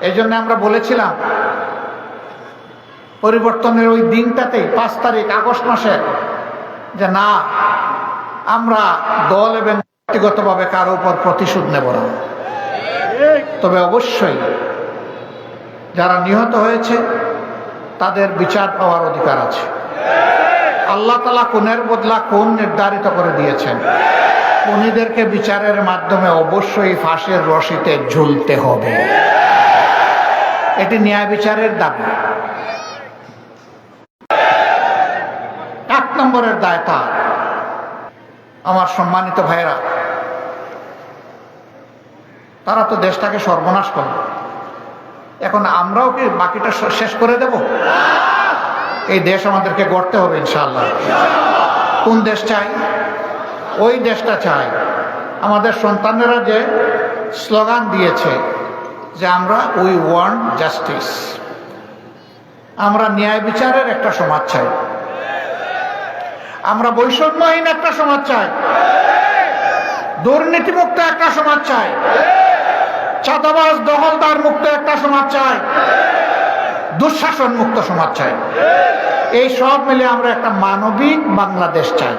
এই জন্য আমরা বলেছিলাম পরিবর্তনের ওই দিনটাতেই 5 তারিখ আগস্ট মাসের, যে না, আমরা দল এবং ব্যক্তিগতভাবে কারো উপর প্রতিশোধ নেব না। তবে অবশ্যই যারা নিহত হয়েছে তাদের বিচার পাওয়ার অধিকার আছে। আল্লাহ তাআলা খুনের বদলা খুন নির্ধারিত করে দিয়েছেন। খুনিদেরকে বিচারের মাধ্যমে অবশ্যই ফাঁসির রশিতে ঝুলতে হবে। এটি ন্যায় বিচারের দাবি। 1 নম্বরের দায় তার। আমার সম্মানিত ভাইরা, তারা তো দেশটাকে সর্বনাশ করল, এখন আমরাও কি বাকিটা শেষ করে দেব? এই দেশ আমাদেরকে গড়তে হবে ইনশাআল্লাহ। কোন দেশ চাই? ওই দেশটা চাই। আমাদের সন্তানেরা যে স্লোগান দিয়েছে যে আমরা উই ওয়ান্ট জাস্টিস, আমরা ন্যায় বিচারের একটা সমাজ চাই, আমরা বৈষম্যহীন একটা সমাজ চাই, দুর্নীতিমুক্ত একটা সমাজ চাই, চাঁদাবাজ দখলদার মুক্ত একটা সমাজ চাই, দুঃশাসন মুক্ত সমাজ চাই। এই সব মিলে আমরা একটা মানবিক বাংলাদেশ চাই।